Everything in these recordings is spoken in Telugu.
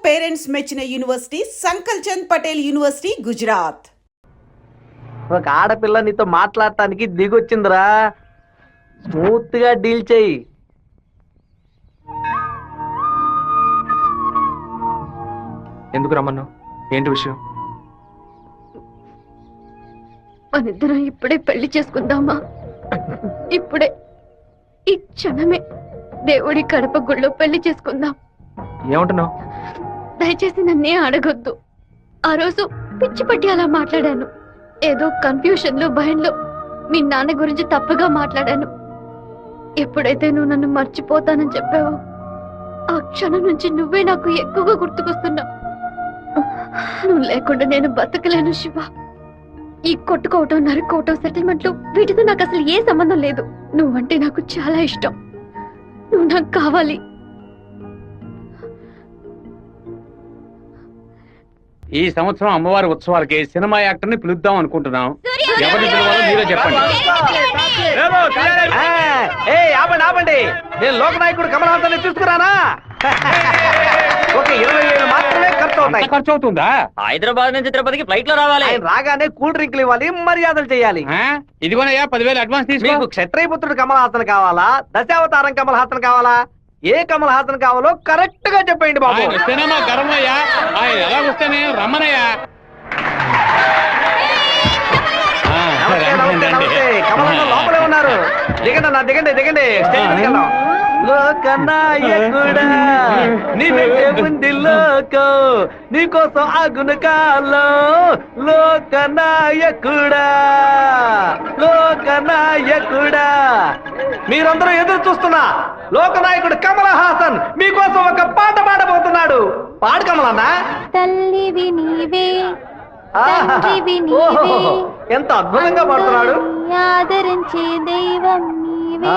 పేరెంట్స్ మెచ్చిన యూనివర్సిటీ సంకల్ చంద్ పటేల్ యూనివర్సిటీ గుజరాత్. ఒక ఆడపిల్ల నీతో మాట్లాడటానికి దిగొచ్చిందిరా, స్మూత్ గా డీల్ చేయి. ఎందుకు రమ్మన్నావు? ఏంటి విషయం? మనిద్దరం ఇప్పుడే పెళ్లి చేసుకుందామా? ఇప్పుడే, ఈ క్షణమే దేవుడి కడప గుళ్ళో పెళ్లి చేసుకుందాం. ఏమంటున్నావు? దయచేసి నన్నే అడగొద్దు. ఆ రోజు పిచ్చి పట్టి అలా మాట్లాడాను. ఏదో కన్ఫ్యూషన్ లో, భయంలో మీ నాన్న గురించి తప్పుగా మాట్లాడాను. ఎప్పుడైతే నువ్వు నన్ను మర్చిపోతానని చెప్పావో ఆ క్షణం నుంచి నువ్వే నాకు ఎక్కువగా గుర్తుకొస్తున్నావు. నువ్వు లేకుండా నేను బతకలేను శివ. ఈ కొట్టుకోవటం, నరుకోవటం, సెటిల్మెంట్లు వీటితో నాకు అసలు ఏ సంబంధం లేదు. నువ్వంటే నాకు చాలా ఇష్టం. నువ్వు నాకు కావాలి. ఈ సంవత్సరం అమ్మవారి ఉత్సవాలకి సినిమా యాక్టర్ ని పిలుద్దాం అనుకుంటున్నాం. ఎవరిని పిలవాలో మీరే చెప్పండి. ఆపండి, నేను లోకనాయకుడు కమల్ హాసన్ తీసుకురానా? ఒక 20,000 మాత్రమే ఖర్చు అవుతాయి. ఖర్చు అవుతుందా? హైదరాబాద్ నుంచి తిరుపతికి ఫ్లైట్ లో రావాలి. ఆయన రాగానే కూల్ డ్రింక్లు ఇవ్వాలి, మర్యాదలు చేయాలి. ఇదిగోనయ్యా 10,000 అడ్వాన్స్ తీసుకో. మీకు క్షత్రియపుత్రుడు కమల్ హాసన్ కావాలా, దశావతారం కమల్ హాసన్ కావాలా? ఏ కమల్ హాసన్ కావాలో కరెక్ట్ గా చెప్పండి బాబు. వస్తేనేమో గర్వమయ్యా, ఆయన ఎలా వస్తేనే రమ్మనయ్యా. కమల్ హాసన్ లోపలే ఉన్నారు. దిగండి అన్న, దిగండి దిగండి. లోకనాయకుడా నీవే ఉంది లోకం, నీకోసం ఆగున కాలం. లోకనాయకుడా, లోకనాయకుడా, మీరందరూ ఎదురు చూస్తున్నా లోకనాయకుడు కమల్ హాసన్ మీకోసం ఒక పాట పాడబోతున్నాడు. పాడు కమల్ అన్న. తల్లివి నీవే, ఎంత అద్భుతంగా పాడుతున్నాడు. ఆదరించే దైవం నీవే,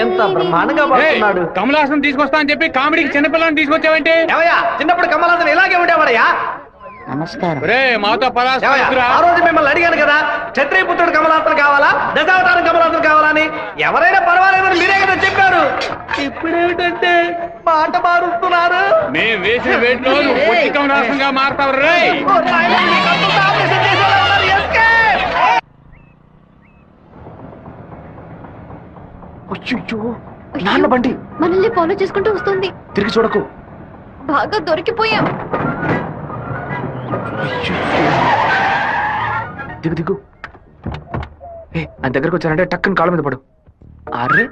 ఎంత బ్రహ్మాండంగా పాడుతున్నాడు. కమల్ హాసన్ తీసుకొస్తా అని చెప్పి కామెడీకి చిన్నపిల్లని తీసుకొచ్చావంటే? ఏమయ్యా, చిన్నప్పుడు కమల్ హాసన్ ఇలాగే ఉండేవాడయ్యా. నమస్కారం. మాతో ఆ రోజు మిమ్మల్ని అడిగాను కదా, క్షత్రియపుత్రుడు కమల్ హాసన్ కావాలా, దశావతారం కమల్ హాసన్ కావాలని. ఎవరైనా పర్వాలేదని మీరే కదా చెప్పారు. ఇప్పుడేమిటంటే మాట మారుస్తున్నారు. మేము వేసిన వేటిలో నువ్వు పొట్టి కమల్ హాసన్ గా మారుతావు రే. నాన్న బండి మనల్ని ఫాలో చేసుకుంటూ వస్తుంది. తిరిగి చూడకు. బాగా దొరికిపోయాం. దిగు దిగు. ఆయన దగ్గరకు వచ్చానంటే టక్కుని కాళ్ళ మీద పడు. అరే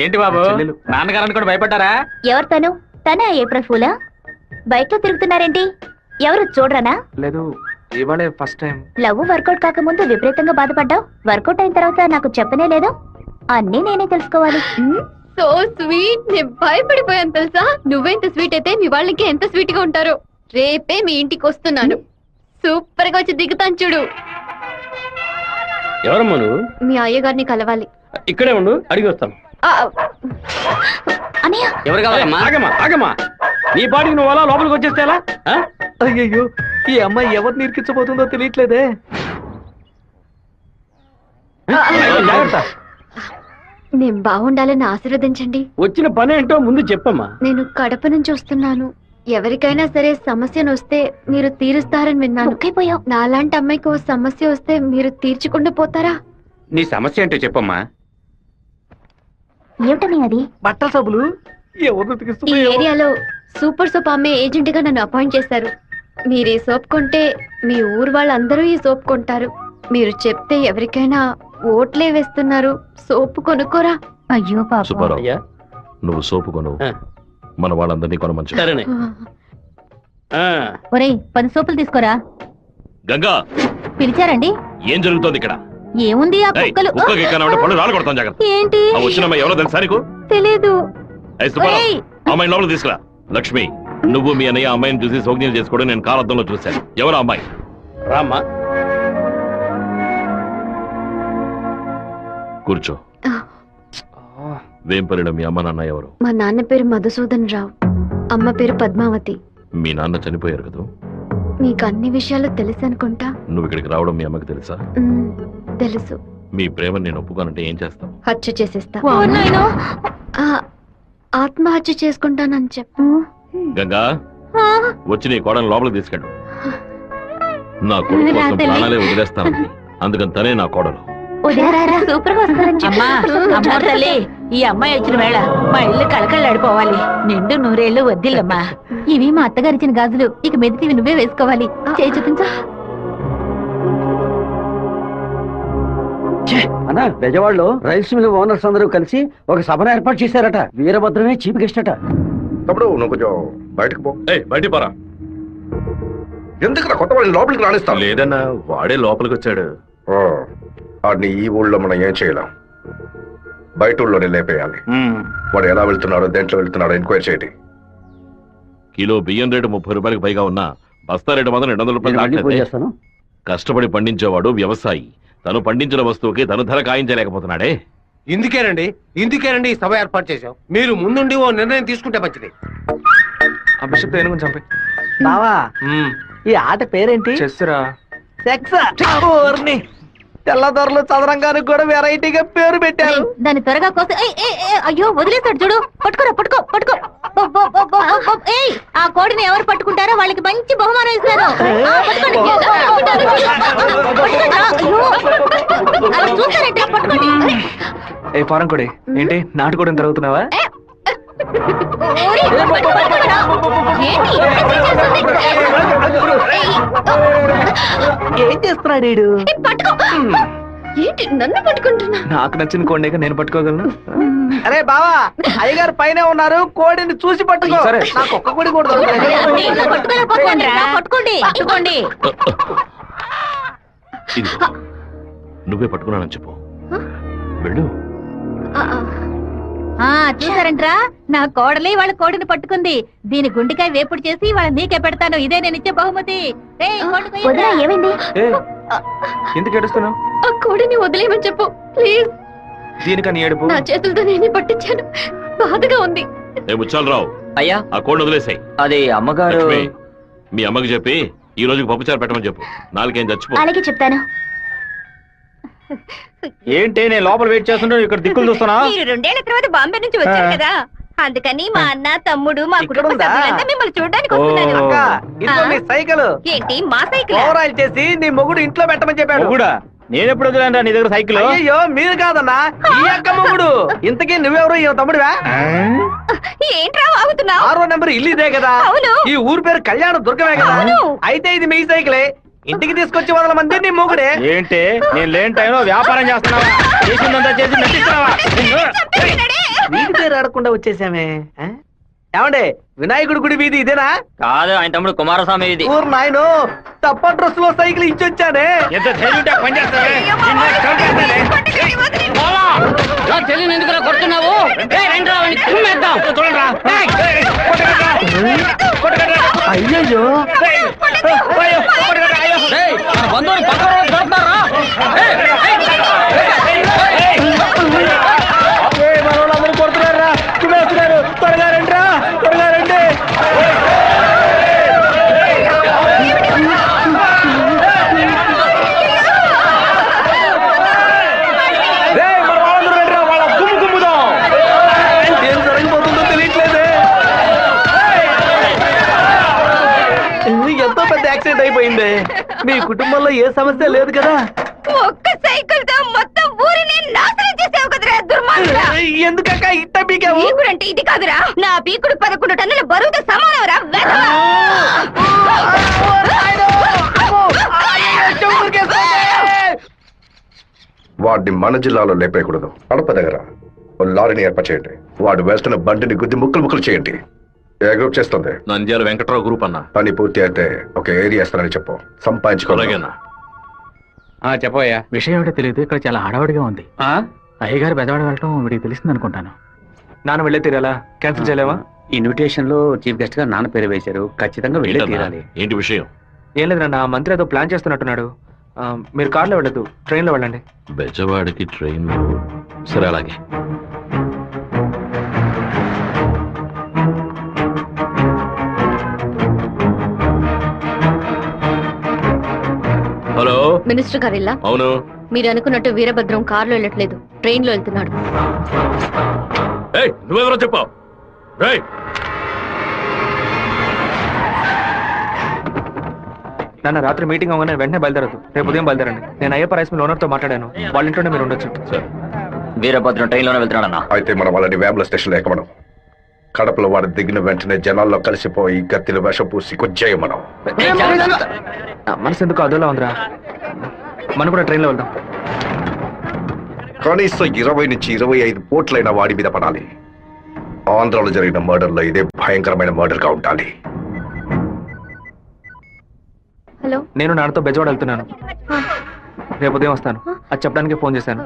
ఏంటి బాబు, నాన్నగారని కూడా భయపడ్డారా? ఎవరు తను? తనే ఏప్రిల్ ఫూలా? బైక్ లో తిరుగుతున్నారేంటి? ఎవరు చూడరానా? లేదు, ఇవాళే ఫస్ట్ టైం. లవ్ వర్కౌట్ కాకముందు విపరీతంగా బాధపడ్డావు, వర్కౌట్ అయిన తర్వాత నాకు చెప్పనే లేదు. అన్నీ నేనే తెలుసుకోవాలి. So sweet. నేను భయపడిపోయాను తెలుసా. నువ్వెంత స్వీట్ అయితే మీ వాళ్ళకి ఎంత స్వీట్ గా ఉంటారో. రేపే మీ ఇంటికి వస్తున్నాను. సూపర్ గా వచ్చి దిగుతాను చూడు. ఎవరమ్మా నువ్వు? మీ అయ్యగారిని కలవాలి. ఇక్కడే ఉండు, అడిగి వస్తాను. అన్నయ్య, ఎవరు కావాలమ్మా? ఆగమ్మా ఆగమ్మా, నీ పాటికి నువ్వు అలా లోపలికి వచ్చేస్తే ఎలా? అయ్యయ్యో, ఈ అమ్మాయి ఎవరు నిరికించబోతుందో తెలియట్లేదే. జాగ్రత్త. నేను బాగుండాలని ఆశీర్వదించండి. వచ్చిన పని ఏంటో ముందు చెప్పమ్మా. నేను కడప నుంచి వస్తున్నాను. ఎవరికైనా సరే సమస్యను వస్తే మీరు తీరుస్తారని విన్నాను. ఒక్కైపోయావు. నాలాంటి అమ్మాయికి ఓ సమస్య వస్తే మీరు తీర్చకుండా పోతారా? నీ సమస్య ఏంటో చెప్పమ్మా. ఏమిటని అది? బట్టల సబ్బులు ఎవరు ఈ ఉతికిస్తున్నాయో. ఏరియాలో సూపర్ సోప్ అమ్మే ఏజెంట్ గా నన్ను అపాయింట్ చేశారు. మీరు ఈ సోప్ కొంటే మీ ఊరు వాళ్ళందరూ ఈ సోప్ కొంటారు. మీరు చెప్తే ఎవరికైనా ఓట్లే వేస్తున్నారు. సోపు కొనుక్కోరా. అయ్యో పాప. సుబ్బారావు, అయ్యా, నువ్వు సోపు కొను, మన వాళ్ళందరినీ కొనమంచు. సరేనే. ఒరేయ్, 10 సోపులు తీసుకోరా. గంగా, పిలిచారండి? ఏం జరుగుతోంది ఇక్కడ? ఏముంది, ఆ ఏయ్, కుక్కలు. కుక్కకి ఎక్కనంటే పళ్ళు రాళ్ళు కొడతాం, జాగ్రత్త. ఏంటి? ఆ వచ్చిన అమ్మాయి ఎవరో తెలుసా నీకు? తెలీదు. ఏయ్ సుబ్బారావు, ఒరేయ్. అమ్మాయిని లోపలికి తీసుకురా. లక్ష్మి, నువ్వు మీ అన్నయ్య అమ్మాయిని చూసి సోగ్యం చేసుకోవడం నేను కాలద్దంలో చూశాను. ఎవరు అమ్మాయి? రామ్మా. కూర్చో. వేంపల్లిలో మీ అమ్మ నాన్న ఎవరు? మా నాన్న పేరు మధుసూదన్ రావు, అమ్మ పేరు పద్మావతి. మీ నాన్న చనిపోయారు కదా? మీకు అన్ని విషయాలు తెలుసు అనుకుంటా. నువ్వు ఇక్కడికి రావడం మీ అమ్మకి తెలుసా? తెలుసు. మీ ప్రేమను నేను ఒప్పుకోనంటే ఏం చేస్తావు? హత్య చేసేస్తా. ఓ నాయనో. ఆత్మహత్య చేసుకుంటానని చెప్పు. గంగా వచ్చి నీ కోడని లోపలికి తీసుకెళ్ళు. నా కొడుకు కోసం ప్రాణాలే వదిలేస్తానండి, అందుకని తనే నా కోడలు. సూపర్ గా వస్తారని అమ్మా అమ్మ తల్లి, ఈ అమ్మాయి వచ్చిన వేళ మా ఇల్లు కళకళలాడిపోవాలి. నిండు నూరేళ్లు వద్దిల్లమ్మా. ఇవి మా అత్తగారు ఇచ్చిన గాజులు, ఇక మెదిటివి నువ్వే వేసుకోవాలి. చేయి చూపించా. అన్న బెజవాడలో రైస్ మిల్ ఓనర్స్ అందరూ కలిసి ఒక సభను ఏర్పాటు చేశారట. వీరభద్రమే చీఫ్ గెస్ట్ అట. తమ్ముడు నువ్వు కొంచెం బయటకు పో. బయటికి పరా. ఎందుకు కొత్త వాళ్ళని లోపలికి రాణిస్తాను? లేదన్నా, వాడే లోపలికి వచ్చాడు. వాడిని ఈ ఊళ్ళో మనం ఏం చేయలేం, బయట ఊళ్ళోనే లేపేయాలి. వాడు ఎలా వెళ్తున్నాడో దేంట్లో వెళ్తున్నాడో ఎంక్వైరీ చేయండి. కిలో బియ్యం రేటు 30 రూపాయలకు పైగా ఉన్నా బస్తా రేటు మాత్రం 200 రూపాయలు దాటలేదే. చేస్తాను. కష్టపడి పండించేవాడు వ్యవసాయి. తను పండించిన వస్తువుకి తను ధర కాయించలేకపోతున్నాడే. ఇందుకేనండి ఈ సభ ఏర్పాటు చేశాం. మీరు ముందుండి ఓ నిర్ణయం తీసుకుంటే మంచిది. ఆ బిషప్ ఏనుగుని చంపే. బావా ఈ ఆట పేరేంటి? చెస్సురా. తెల్లదొరలు చదరంగానికి కూడా వెరైటీగా పేరు పెట్టారు. దాన్ని త్వరగా కోసి అయ్యో వదిలేస్తాడు చూడు. పట్టుకోరా, పట్టుకో పట్టుకో. ఏయ్, ఆ కోడిని ఎవరు పట్టుకుంటారో వాళ్ళకి మంచి బహుమానం ఇస్తారు. పట్టుకోండి. అయ్యో, అలా చూస్తారంటే పట్టుకోండి. ఏ ఫారం కొడి, ఏంటి నాటుకోవడం జరుగుతున్నావా? ఏం చేస్తున్నాడు వీడు? ఏంటి నన్ను పట్టుకుంటున్నా? నాకు నచ్చిన కోడిని నేను పట్టుకోగలను. అరే బావా, అయ్యగారు పైన ఉన్నారు, కోడిని చూసి పట్టుకో. సరే. నాకు ఒక్క కోడి కూడా పట్టుకోండి పట్టుకోండి. ఇదిగో, నువ్వే పట్టుకున్నానని చెప్పు. వెళ్ళు. చూసారంట్రా, నా కోడలి వాళ్ళ కోడిని పట్టుకుంది. దీని గుండెకాయ వేపుడు చేసి వాళ్ళ నీకే పెడతాను. ఇదే నేను ఇచ్చే బహుమతి. ఏమైంది? ఎందుకు ఏడుస్తున్నావు? ఆ కోడిని వదిలేయమని చెప్పు ప్లీజ్. దీనికని ఏడుపు? నా చేతులతో నేనే పట్టించాను, బాధగా ఉంది. ముచ్చాలరావు, అయ్యా ఆ కోడిని వదిలేసాయి. అది అమ్మగారు. లక్ష్మి, మీ అమ్మకి చెప్పి ఈ రోజుకి పప్పుచారు పెట్టమని చెప్పు. నాలుగేం చచ్చిపో. అలాగే చెప్తాను. ఏంటి నేను లోపల వెయిట్ చేస్తుంటే ఇక్కడ దిక్కులు చూస్తున్నా? మీరు 2 ఏళ్ల తర్వాత బాంబే నుంచి వచ్చారు కదా, అందుకని మా అన్న తమ్ముడు మా కుటుంబ సభ్యులంతా మిమ్మల్ని చూడడానికి వస్తున్నారు. అక్క, ఇదిగో మీ సైకిల్. ఏంటి మా సైకిల్? ఓవర్ ఆయిల్ చేసి నీ మొగుడు ఇంట్లో పెట్టమని చెప్పాడు. కూడా నేను ఎప్పుడు వదిలేను నీ దగ్గర సైకిల్? అయ్యో మీరు కాదన్నా, ఈ అక్క మొగుడు. ఇంతకీ నువ్వెవరు? ఈ తమ్ముడివా? ఏంట్రా వాగుతున్నావు? 6వ నెంబర్ ఇల్లు ఇదే కదా? అవును. ఈ ఊరు పేరు కళ్యాణ దుర్గమే కదా? అవును. అయితే ఇది మీ సైకిలే. ఇంటికి తీసుకొచ్చి 100 మంది నీ మొగుడే. ఏంటి నేను లేని టైంలో వ్యాపారం చేస్తున్నావా? చేసిందంతా చేసి నటిస్తున్నావా? వీడి పేరు ఆడకుండా వచ్చేసామే. ఏమండే, వినాయకుడి గుడి వీధి ఇదేనా? కాదు, ఆయన తమ్ముడు కుమారస్వామి ఇది. ఊరు నాయను, తప్ప డ్రెస్ లో సైకిల్ ఇచ్చొచ్చానే. ఎంత ధైర్యం ఉంటే పని చేస్తావే? నిన్ను చంపేస్తానే. తెలియని ఎందుకు కొడుతున్నావు? చూడండిరా. అయ్యయ్యో, బంధువులు పక్కన దొరుకుతారా? మనోళ్ళందరూ కొడుతున్నారా? చూస్తున్నారు. త్వరగా రండిరా, త్వరగా రండి. మన వాళ్ళందరూ రండిరా, వాళ్ళ గుమ్ముదాం. ఏం జరగబోతుందో తెలియట్లేదే. ఎంతో పెద్ద యాక్సిడెంట్ అయిపోయింది. మీ కుటుంబంలో ఏ సమస్య లేదు కదా? ఒక్క సైకిల్ తో మొత్తం ఊరిని నాశనం చేసావు కదరా దుర్మార్గుడా. ఎందుకక్క ఇట్ట పీకావు? పీకుడంటే ఇది కాదురా, నా పీకుడు 11 టన్నుల బరువుతో సమానవరా. వాడిని మన జిల్లాలో లేపేయకూడదు. కడప దగ్గర ఓ లారీని ఏర్పాటు చేయండి. వాడు వెళ్తున్న బండిని గుద్ది ముక్కలు చేయండి. ఏ గ్రూప్ చేస్తుంది? నంద్యాల వెంకట్రావు గ్రూప్ అన్నా. పని పూర్తి అయితే ఒక ఏరియా ఇస్తానని చెప్పు. సంపాదించుకోవాలి. అలాగేనా? చెప్పయ్యా. విషయం ఏమిటో తెలియదు, ఇక్కడ చాలా హడావుడిగా ఉంది. అయ్యగారు బెదవాడ వెళ్ళటం వీడికి తెలిసింది అనుకుంటాను. నాన్న వెళ్ళే తీరాలా? క్యాన్సిల్ చేయలేవా? ఇన్విటేషన్ లో చీఫ్ గెస్ట్ గా నాన్న పేరు వేశారు, ఖచ్చితంగా వెళ్ళే తీరాలి. ఏంటి విషయం? ఏం లేదన్నా, మంత్రి ఏదో ప్లాన్ చేస్తున్నట్టున్నాడు. మీరు కార్లో వెళ్ళదు, ట్రైన్లో వెళ్ళండి. బెజవాడికి ట్రైన్? సరే, అలాగే. హలో, మినిస్టర్ గారు ఇలా అవును. మీరు అనుకున్నట్టు వీరభద్రం కారులో వెళ్ళట్లేదు, ట్రైన్ లో వెళ్తున్నాడు. నువ్వెవరో చెప్పావు. రేయ్ నాన్న రాత్రి మీటింగ్ అవగానే వెంటనే బయలుదేరదు. రేపు ఉదయం బయలుదేరండి. నేను అయ్యప్ప రైస్ మిల్ ఓనర్తో మాట్లాడాను. వాళ్ళ ఇంట్లోనే మీరు ఉండొచ్చు. సార్ వీరభద్రం ట్రైన్లోనే వెళ్తున్నాడన్నా. అయితే మనం వాళ్ళని వేముల స్టేషన్లో ఎక్కమనం. కడపలో వాడు దిగిన వెంటనే జనాల్లో కలిసిపోయి గత్తిని వేషం పూసి కొచ్చేయమనం. మనసు ఎందుకు అదోలా ఉందిరా. మనం కూడా ట్రైన్లో వెళ్దాం. కనీసం 20 నుంచి 25 పోట్లైన వాడి మీద పడాలి. ఆంధ్రాలో జరిగిన మర్డర్లో ఇదే భయంకరమైన మర్డర్ గా ఉండాలి. హలో, నేను నాన్నతో బెజవాడ వెళ్తున్నాను. రేపు ఉదయం వస్తాను. అది చెప్పడానికి ఫోన్ చేశాను.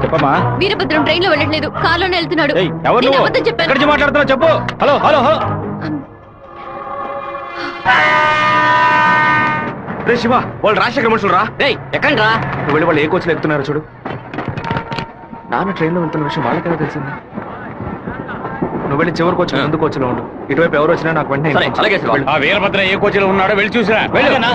చెప్పమ్మా. వీరభద్రం ట్రైన్ లో వెళ్ళట్లేదు, కార్లోనే వెళ్తున్నాడు. ఎవరు నేను నువ్వు? అబద్ధం చెప్పాను. ఎక్కడి నుంచి మాట్లాడుతున్నావు చెప్పు. Hello hello hello. రే శివ, వాళ్ళు రాజశేఖర మనుషులు రా. ఎక్కండి రా. నువ్వు వెళ్ళి వాళ్ళు ఏ కోచ్లో ఎక్కుతున్నారో చూడు. నాన్న ట్రైన్లో వెళ్తున్న విషయం వాళ్ళకెలా తెలిసింది? నువ్వు వెళ్ళి చివరి కోచ్ ముందు కోచ్లో ఉండు. ఇటువైపు ఎవరు వచ్చినా నాకు వెంటనే సరే, అలాగే శివ. ఆ వీరభద్ర ఏ కోచ్లో ఉన్నాడో వెళ్ళి చూసిరా. వెళ్ళనా?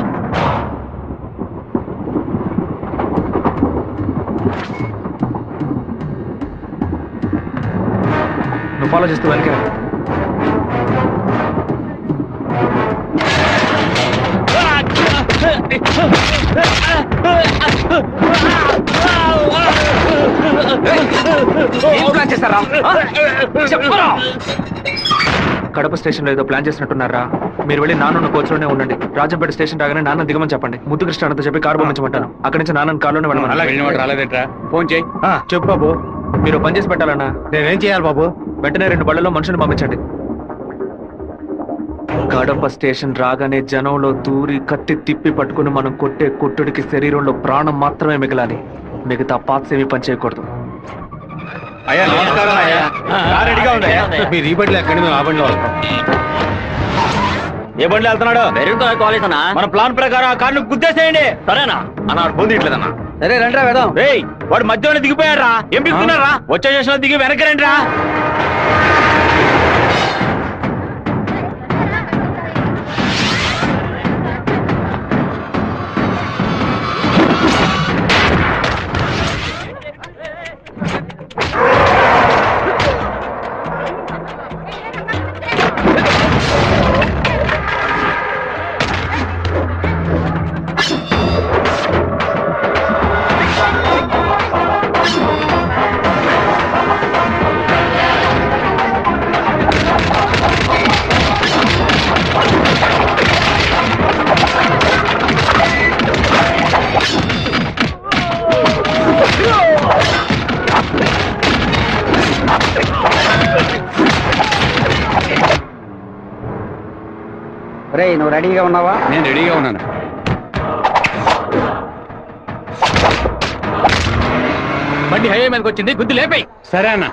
నువ్వు ఫాలో చేస్తూ వెనక కడప స్టేషన్ లో ఏదో ప్లాన్ చేసినట్టున్నారా? మీరు వెళ్ళి నాన్న కోచ్లోనే ఉండండి. రాజంపేట స్టేషన్ రాగానే నాన్న దిగమని చెప్పండి. ముద్దు కృష్ణ అంతా చెప్పి కారు పంపించమంటాను. అక్కడి నుంచి నాన్న కార్లోనే అలా వెళ్ళమని. వెళ్ళినవాడు రాలేదేట్రా? ఫోన్ చేయి. చెప్పు బాబు. మీరు పని చేసి పెట్టాలన్నా. నేనేం చేయాలి బాబు? వెంటనే 2 బళ్ళలో మనుషులు పంపించండి. కడప స్టేషన్ రాగానే జనంలో దూరి కత్తి తిప్పి పట్టుకుని మనం కొట్టే కొట్టుడికి శరీరంలో ప్రాణం మాత్రమే మిగలాలి. మిగతా పాత్స్ ఏమీ పని చేయకూడదు. అయ్యా నమస్కారం అయ్యా. కార్ రెడీగా ఉంది అయ్యా. మీరు ఈ బండిలో ఎక్కడి మేము ఆ బండిలో వస్తాం. ఏ బండిలో వెళ్తున్నాడు? వెరుగుతా కాలేజ్ అన్నా. మన ప్లాన్ ప్రకారం ఆ కార్ను గుద్దేసేయండి. సరేనా అన్నాడు పొందిట్లేదన్నా. సరే రండి రా వెళ్దాం. రేయ్ వాడు మధ్యలో దిగిపోయారా? ఏం దిగుతున్నారా? వచ్చే స్టేషన్ లో దిగి వెనక్కి రండి రా. రే నువ్వు రెడీగా ఉన్నావా? నేను రెడీగా ఉన్నాను. బండి హైవే మీదకి వచ్చింది, గుద్దు లేపే. సరే అన్న.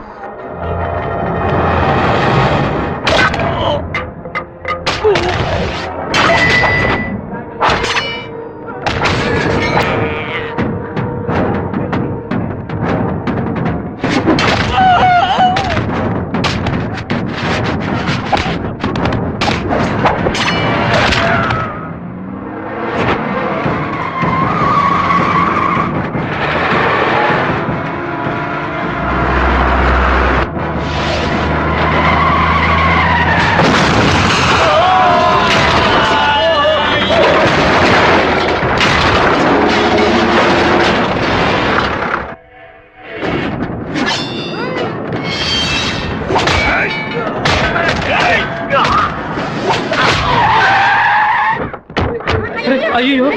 అయ్యో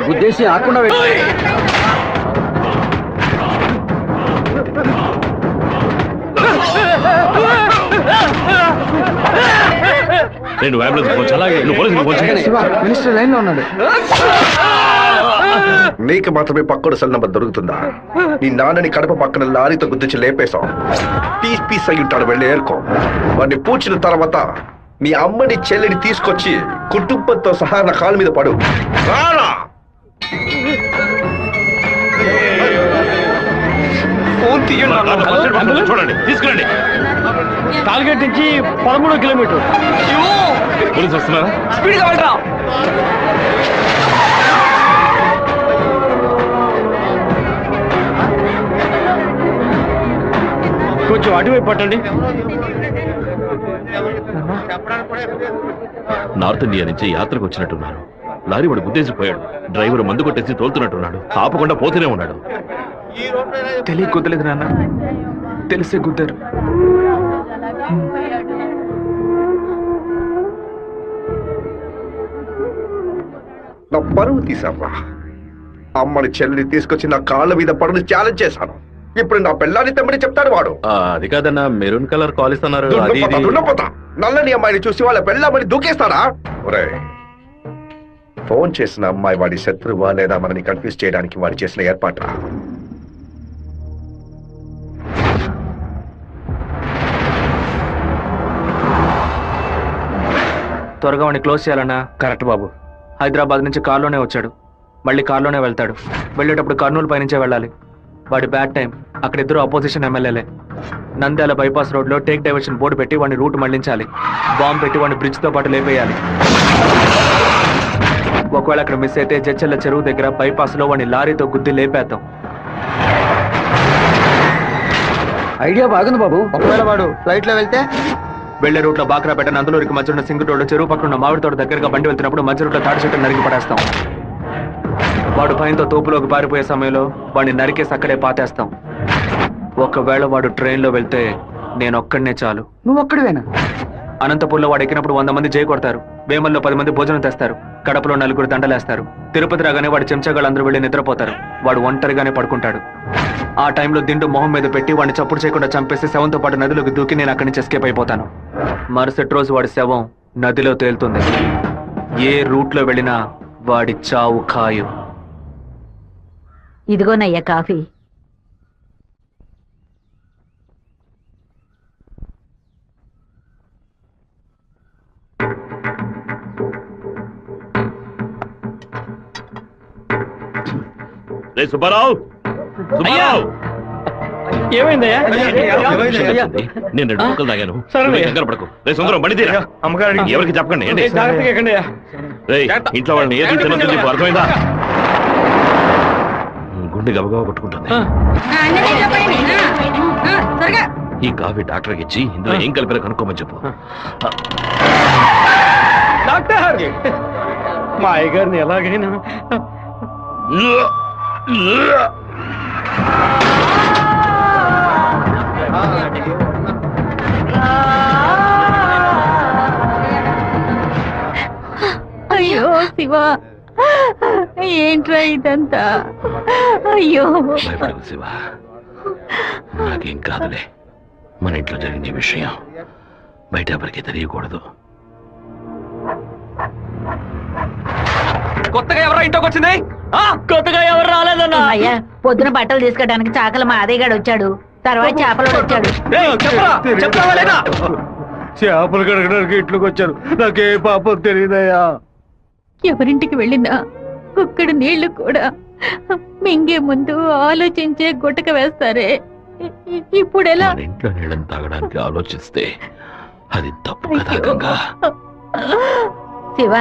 గుద్దేసి ఆకుండా నేను అంబులెన్స్ అలాగే నువ్వు పోలీసులు పోలీసు. మినిస్టర్ లైన్ లో ఉన్నాడు. నీకు మాత్రమే పక్కడు సెల్ నంబర్ దొరుకుతుందా? నీ నాన్నని కడప పక్కన లారీతో గుద్దించి లేపేశాం. పీస్ పీస్ అయి ఉంటాడు, వెళ్ళి ఏరుకో. వాడిని పూడ్చిన తర్వాత మీ అమ్మని చెల్లిని తీసుకొచ్చి కుటుంబంతో సహా నా కాలు మీద పడు. రారా ఫోన్ తీయండి నాన్న. చూడండి, తీసుకురండి. టార్గెట్ నుంచి 13 కిలోమీటర్. పోలీసు వస్తున్నారా? స్పీడ్గా వెళ్ళరా. కొంచెం అటువైపు పట్టండి. నార్త్ ఇండియా నుంచి యాత్రకు వచ్చినట్టున్నారు. లారీ వాడు గుద్దేసిపోయాడు. డ్రైవర్ మందు కొట్టేసి తోలుతున్నట్టున్నాడు. ఆపకుండా పోతూనే ఉన్నాడు. తెలియ కుదలేదు నాన్న, తెలిసే కుదరు. నా పరువు తీసావా? అమ్మని చెల్లిని తీసుకొచ్చి నా కాళ్ళ మీద పడుని ఛాలెంజ్ చేశాను. ఇప్పుడు నా పెళ్ళాన్ని తెమ్మని చెప్తాడు వాడు. అది కాదన్నా, మెరూన్ కలర్ కాల్ ఇస్తున్నారు. దున్నపోతా నల్లని అమ్మాయిని చూసి వాళ్ళ పెళ్ళామని దూకేస్తాడా? ఒరే, ఫోన్ చేసిన అమ్మాయి వాడి శత్రువా లేదా మనని కన్ఫ్యూజ్ చేయడానికి వాడు చేసిన ఏర్పాట్రా. త్వరగా వాడిని క్లోజ్ చేయాలన్నా. కరెక్ట్ బాబు. హైదరాబాద్ నుంచి కార్లోనే వచ్చాడు, మళ్ళీ కార్లోనే వెళ్తాడు. వెళ్ళేటప్పుడు కర్నూలు పైనుంచే వెళ్ళాలి. వాడి బ్యాడ్ టైం. అక్కడ ఇద్దరు అపోజిషన్ ఎమ్మెల్యేలే. నంద్యాల బైపాస్ రోడ్లో టేక్ డైవర్షన్ బోర్డు పెట్టి వాడిని రూట్ మళ్లించాలి. బాంబు పెట్టి వాడిని బ్రిడ్జ్తో పాటు లేపేయాలి. ఒకవేళ అక్కడ మిస్ అయితే జడ్చెల్ల చెరువు దగ్గర బైపాస్లో వాడిని లారీతో గుద్ది లేపేద్దాం. ఐడియా బాగుంది బాబు. ఒకవేళ వాడు ఫ్లైట్ లో వెళ్తే వెళ్లే రూట్లో బాక్రాపేట నందలూరికి మధ్య ఉన్న సింగు రోడ్డు చెరువు పక్కన ఉన్న మామిడి తోట దగ్గరగా బండి వెళ్తున్నప్పుడు మధ్య రూట్లో తాడి చెట్టు నరికి పడేస్తాం. వాడు భయంతో తోపులోకి పారిపోయే సమయంలో వాడిని నరికేసి అక్కడే పాతేస్తాం. ఒకవేళ వాడు ట్రైన్లో వెళ్తే నేను ఒక్కడనే చాలు. నువ్వు ఒక్కడివేనా? అనంతపూర్లో వాడు ఎక్కినప్పుడు 100 మంది జై కొడతారు. వేమల్లో 10 మంది భోజనం తెస్తారు. కడపలో 4 దండలేస్తారు. తిరుపతి రాగానే వాడి చెంచాగాళ్ళందరూ వెళ్ళి నిద్రపోతారు. వాడు ఒంటరిగానే పడుకుంటాడు. ఆ టైంలో దిండు మొహం మీద పెట్టి వాడిని చప్పుడు చేయకుండా చంపేసి శవంతో పాటు నదిలోకి దూకి నేను అక్కడి నుంచి ఎస్కేప్ అయిపోతాను. మరుసటి రోజు వాడి శవం నదిలో తేలుతుంది. ఏ రూట్లో వెళ్ళినా వాడి చావు ఖాయం. ఇదిగోనయ్యా కాఫీ. రే సుబ్బారావు, సుబ్బారావు! ఏమైందయ్యా? నేను 2 ముక్కలు తాగాను. సరే. నువ్వు కంగారు పడకు. రే సుందరం, బండి తీరా. అమ్మగారికి ఎవరికి చెప్పకండి. ఏంటి? జాగ్రత్తగా ఎక్కండి. రేయ్, ఇంట్లో వాళ్ళని ఏది తినొద్దు చెప్పు, అర్థమైందా? గుండె గబగబా కొట్టుకుంటుంది. ఈ కాఫీ డాక్టర్కి ఇచ్చి ఇందులో ఏం కలిపారో కనుక్కోమని చెప్పు. డాక్టర్, మా అయ్యగారిని ఎలాగైనా అయ్యో శివ, ఏంట్రా ఇదంతా? అయ్యో భయపడకు శివ, నాకేం కాదులే. మన ఇంట్లో జరిగిన ఈ విషయం బయట ఎవరికి తెలియకూడదు. కొత్తగా ఎవరో ఇంట్లోకి వచ్చింది? కొత్తగా ఎవరు రాలేదన్నా? అయ్యా, పొద్దున బట్టలు తీసుకెళ్ళడానికి చాకల మా అదయ్యగాడు వచ్చాడు. తర్వాత చేపలు వచ్చాడు. చేపలు కడగడానికి ఇంట్లోకి వచ్చారు. నాకే పాపం తెలియదయ్యా. ఎవరింటికి వెళ్ళినా కుక్కడు నీళ్లు కూడా మింగే ముందు ఆలోచించే గుట్టక వేస్తారే. ఇప్పుడు ఎలా? మన ఇంట్లో నీళ్ళని తాగడానికి ఆలోచిస్తే అది తప్పు కదా గంగా. శివ,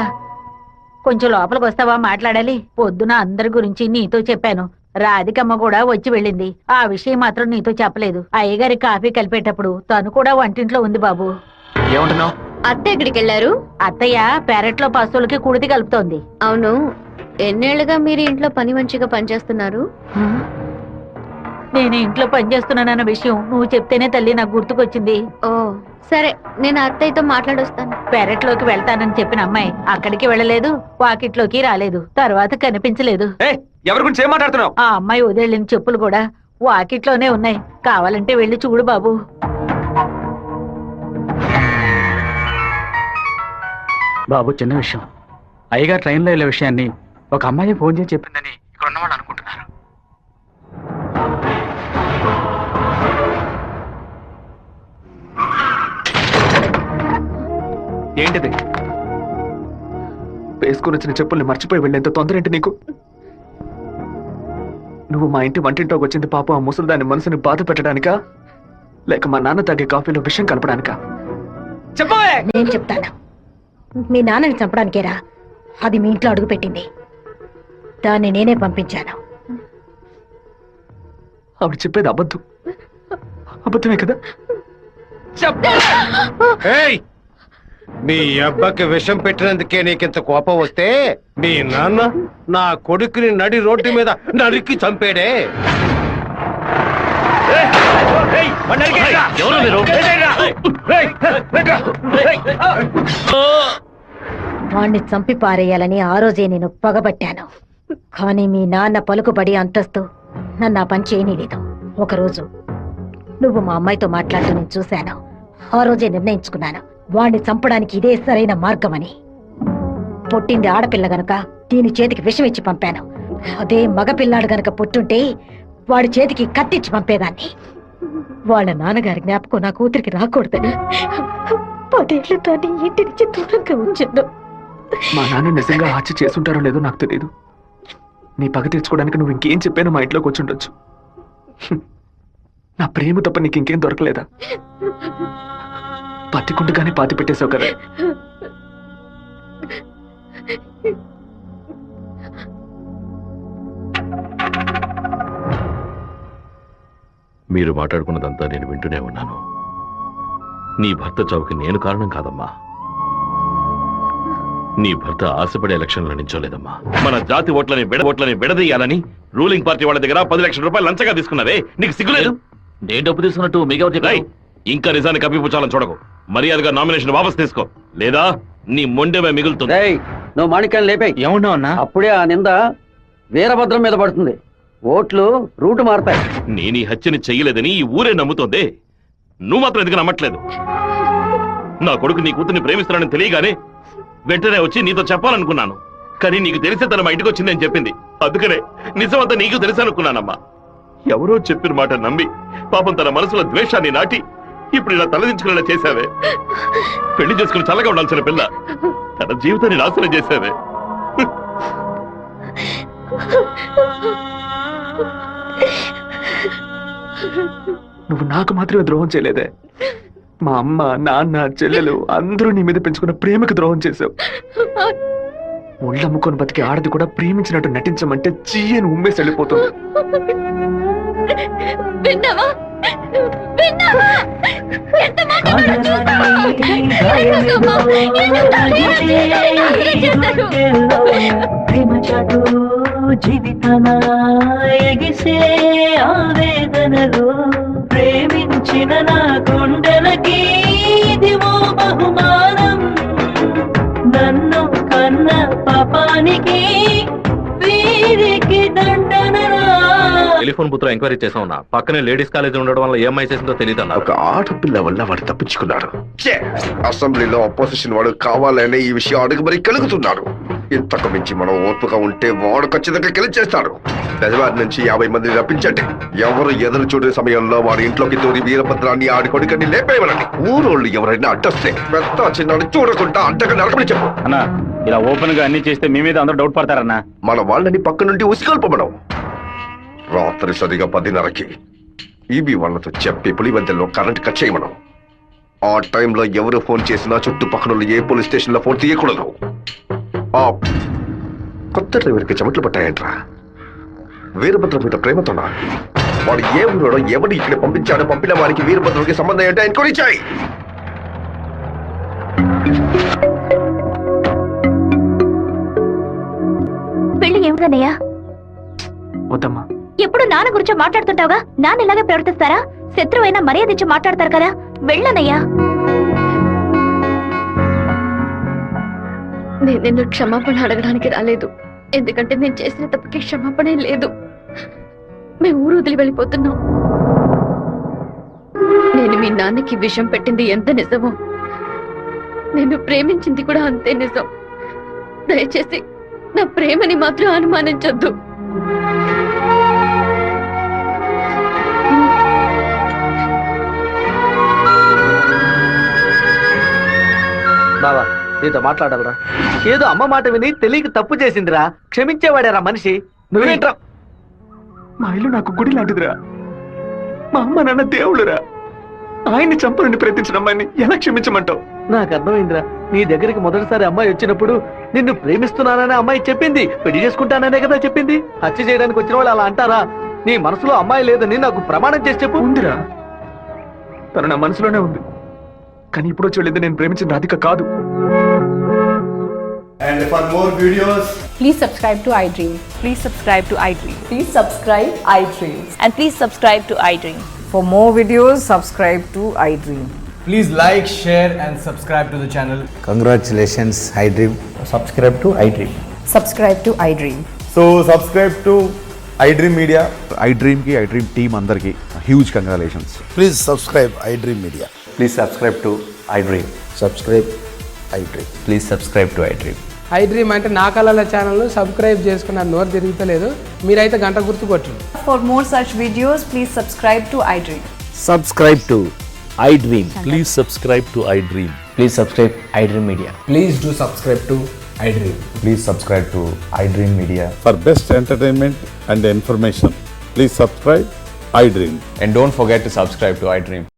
కొంచెం లోపలికి వస్తావా? మాట్లాడాలి. పొద్దున అందరి గురించి నీతో చెప్పాను. రాధికమ్మ కూడా వచ్చి వెళ్ళింది. ఆ విషయం మాత్రం నీతో చెప్పలేదు. అయ్యగారి కాఫీ కలిపేటప్పుడు తను కూడా వంటింట్లో ఉంది బాబు. ఏమంటున్నావు? అత్త ఎక్కడికి వెళ్ళారు? అత్తయ్య పెరట్లో పశువులకి కుడితి కలుపుతోంది. అవును, ఎన్నేళ్లుగా మీరు ఇంట్లో పని మంచిగా పనిచేస్తున్నారు? నేను ఇంట్లో పనిచేస్తున్నానన్న విషయం నువ్వు చెప్తేనే తల్లి నాకు గుర్తుకొచ్చింది. ఓ సరే, నేను అత్తయ్యతో మాట్లాడొస్తాను. పెరట్లోకి వెళ్తానని చెప్పిన అమ్మాయి అక్కడికి వెళ్ళలేదు, వాకిట్లోకి రాలేదు, తర్వాత కనిపించలేదు. ఎవరి గురించి ఏం మాట్లాడుతున్నావు? ఆ అమ్మాయి వదిలిన చెప్పులు కూడా వాకిట్లోనే ఉన్నాయి. కావాలంటే వెళ్ళి చూడు బాబు. బాబు, చిన్న విషయం. అయ్యగారు ట్రైన్లో వెళ్ళే విషయాన్ని ఒక అమ్మాయి ఫోన్ చేసి చెప్పిందని ఇక్కడ ఉన్నవాళ్ళు అనుకుంటున్నారు. ఏంటిది? వేసుకుని వచ్చిన చెప్పుల్ని మర్చిపోయి వెళ్ళేంత తొందర ఏంటి నీకు? నువ్వు మా ఇంటి వంటింట్లోకి వచ్చింది పాపం ఆ ముసలిదాని మనసుని బాధ పెట్టడానికా లేక మా నాన్న తాగే కాఫీలో విషయం కలపడానికా? చెప్పవే. నేను చెప్తాను. మీ నాన్నని చంపడానికేరా అది మీ ఇంట్లో అడుగు పెట్టింది. దాన్ని నేనే పంపించాను. ఆవిడ చెప్పేది అబద్ధమే కదా? ఏయ్, మీ అబ్బకి విషం పెట్టినందుకే నీకింత కోపం వస్తే మీ నాన్న నా కొడుకుని నడి రోడ్డు మీద నరికి చంపాడే. వాణ్ణి చంపి పారేయాలని ఆ రోజే నేను పగబట్టాను. కానీ మీ నాన్న పలుకుబడి అంతస్తు నన్ను ఆ పని చేయనీలేదు. ఒకరోజు నువ్వు మా అమ్మాయితో మాట్లాడుతూ నేను చూశాను. ఆ రోజే నిర్ణయించుకున్నాను, వాణ్ణి చంపడానికి ఇదే సరైన మార్గమని. పుట్టింది ఆడపిల్ల గనక దీని చేతికి విషం ఇచ్చి పంపాను. అదే మగపిల్లాడు గనక పుట్టుంటే వాడి చేతికి కత్తిచ్చి పంపేదాన్ని. వాళ్ళ నాన్నగారి జ్ఞాపకం నా కూతురికి రాకూడదని 10 ఏళ్లు దాన్ని ఇంటి నుంచి దూరంగా ఉంచాను. మా నాన్న నిజంగా హత్య చేసుంటారో లేదో నాకు తెలియదు. నీ పగ తీర్చుకోవడానికి నువ్వు ఇంకేం చెప్పానో మా ఇంట్లోకి వచ్చి ఉండొచ్చు. నా ప్రేమ తప్ప నీకు ఇంకేం దొరకలేదా? పత్తికుంటగానే పాతి పెట్టేశావు కదా. మీరు మాట్లాడుకున్నదంతా నేను వింటూనే ఉన్నాను. నీ భర్త చావుకి నేను కారణం కాదమ్మా. నీ భర్త ఆశపడే ఎలక్షన్లో నించోలేదమ్మా. మన జాతి ఓట్లని విడదీయాలని రూలింగ్ పార్టీ వాళ్ళ దగ్గర 10 లక్షల రూపాయలు లంచగా తీసుకున్నావే, నీకు సిగ్గులేదు? నేను డబ్బు తీసుకున్నట్టు మీకు ఇంకా నిజాన్ని కప్పిపుచ్చాలని చూడకు. మర్యాదగా నామినేషన్ వాపస్ తీసుకో, లేదా నీ మొండెమే మిగులుతుంది. నువ్వు మాణిక్యాన్ని లేపే. ఏమన్నావు అన్నా? అప్పుడే ఆ నింద వీరభద్రం మీద పడుతుంది. ఓట్లు రూటు మారుతాయి. నేను ఈ హత్యని చెయ్యలేదని ఈ ఊరే నమ్ముతోంది. నువ్వు మాత్రం ఎందుకు నమ్మట్లేదు? నా కొడుకు నీ కూతుర్ని ప్రేమిస్తున్నానని తెలియగానే వెంటనే వచ్చి నీతో చెప్పాలనుకున్నాను. కానీ నీకు తెలిసే తన మా ఇంటికి వచ్చిందని చెప్పింది. అందుకనే నిజమంతా నీకు తెలుసనుకున్నానమ్మా. ఎవరో చెప్పిన మాట నమ్మి పాపం తన మనసులో ద్వేషాన్ని నాటి ఇప్పుడు ఇలా తలదించుకునేలా చేశావే. పెళ్లి చేసుకుని చల్లగా ఉండాల్సిన పిల్ల తన జీవితాన్ని నాశనం చేశావే. నువ్వు నాకు మాత్రమే ద్రోహం చేయలేదే, మా అమ్మ, నాన్న, చెల్లెలు అందరూ నీ మీద పెంచుకున్న ప్రేమకు ద్రోహం చేశావు. ఒళ్ళమ్ముకొని బతికి ఆడది కూడా ప్రేమించినట్టు నటించమంటే చీయని ఉమ్మేసి వెళ్ళిపోతుంది. విన్నావా? విన్నావా? ఎంత మాట జీవితన ఎగిసే ఆవేదనలో ప్రేమించిన నా గుండెలకి ఇదివో బహుమానం. నన్ను కన్న పాపానికి వీరికి దండనరా. టెలిఫోన్ బూత్ లో ఎంక్వైరీ చేసాం. పక్కనే లేడీస్ కాలేజ్ ఉండడం వల్ల ఏమై చేసిందో తెలియదు. ఒక ఆడపిల్ల వల్ల వాడు తప్పించుకున్నాడు. అసెంబ్లీలో అపోజిషన్ వాడు కావాలనే ఈ విషయం అడుగు మరి కలుగుతున్నాడు. ఇంతకు మించి మనం ఓర్పుగా ఉంటే వాడు ఖచ్చితంగా గెలిచేస్తాడు. పెదవారి నుంచి 50 మందిని రప్పించండి. ఎవరు ఎదురు చూడే సమయంలో వాడి ఇంట్లోకి దూరి వీరభద్రాన్ని ఆడి కొడుకని లేపేయమనండి. ఊరోళ్ళు ఎవరైనా అడ్డొస్తే పెద్ద చిన్నాడు చూడకుండా అడ్డగా నరకమని చెప్పు. అన్నా, ఇలా ఓపెన్ గా అన్ని చేస్తే మీ మీద అందరూ డౌట్ పడతారన్నా. మన వాళ్ళని పక్క నుండి ఉసిగొల్పమనం. రాత్రి సరిగా 10:30కి ఈబీ వాళ్ళతో చెప్పి పులివెందుల్లో కరెంట్ కట్ చేయమనం. ఆ టైంలో ఎవరు ఫోన్ చేసినా చుట్టుపక్కల ఏ పోలీస్ స్టేషన్ లో ఫోన్ తీయకూడదు. ఆ కొత్త డ్రైవర్కి చెమట్లు పట్టాయంట్రా. వీరభద్రం మీద ప్రేమతోనా? వాడు ఏ ఊరోడో ఎవడు ఇక్కడ పంపించాడో పంపిన వారికి వీరభద్రంకి సంబంధం ఏంటో ఎంక్వైరీ చేయి. పెళ్లి ఏమిటన్నయ్యా? వద్దమ్మా. ఎప్పుడు నాన్న గురించి మాట్లాడుతుంటావుగా, నాన్న ఇలాగే ప్రవర్తిస్తారా? శత్రువైనా మర్యాద ఇచ్చి మాట్లాడతారు కదా, వెళ్ళనయ్యా. నేను నిన్ను క్షమాపణ అడగడానికి రాలేదు. ఎందుకంటే నేను చేసిన తప్పుకి క్షమాపణ లేదు. మేము ఊరు వదిలి వెళ్ళిపోతున్నాం. నేను మీ నాన్నకి విషం పెట్టింది ఎంత నిజమో, నేను ప్రేమించింది కూడా అంతే నిజం. దయచేసి నా ప్రేమని మాత్రం అనుమానించొద్దు. బావా, నీతో మాట్లాడాలరా. ఏదో అమ్మ మాట విని తెలియక తప్పు చేసిందిరా. క్షమించేవాడేరా మనిషి. నువ్వేంట్రా? మా ఇల్లు నాకు గుడి లాంటిదిరా. మా అమ్మ నాన్న దేవుడురా. ఆయన్ని చంపనని ప్రయత్నించిన అమ్మాయిని ఎలా క్షమించమంటావు? నాకు అర్థమైందిరా. నీ దగ్గరికి మొదటిసారి అమ్మాయి వచ్చినప్పుడు నిన్ను ప్రేమిస్తున్నానని అమ్మాయి చెప్పింది. పెళ్లి చేసుకుంటాననే కదా చెప్పింది. హత్య చేయడానికి వచ్చిన వాళ్ళు అలా అంటారా? నీ మనసులో అమ్మాయి లేదని నాకు ప్రమాణం చేసి చెప్పు. ఉందిరా, తను నా మనసులోనే ఉంది. కానీ ఇప్పుడు వచ్చి వెళ్ళింది నేను ప్రేమించిన రాధిక కాదు. And for more videos, please subscribe to iDream. Please subscribe to iDream. Please subscribe iDream. And please subscribe to iDream. For more videos, subscribe to iDream. please like, share and subscribe to the channel. Congratulations, iDream. Subscribe to iDream. Subscribe to iDream. So subscribe to iDream Media. iDream ki iDream team andarki huge congratulations. Please subscribe iDream Media. Please subscribe to iDream. Subscribe iDream. Please subscribe to iDream. iDream అంటే నా కళల ఛానల్ సబ్స్క్రైబ్ చేసుకున్న నోరు తిరుగుతలేదు. మీరైతే గంట గుర్తు కొట్టండి. For more such videos, please subscribe to iDream. Subscribe to iDream. Please subscribe to iDream. Please subscribe iDream Media. Please do subscribe to iDream. Please subscribe to iDream Media. For best entertainment and information, please subscribe iDream. And don't forget to subscribe to iDream.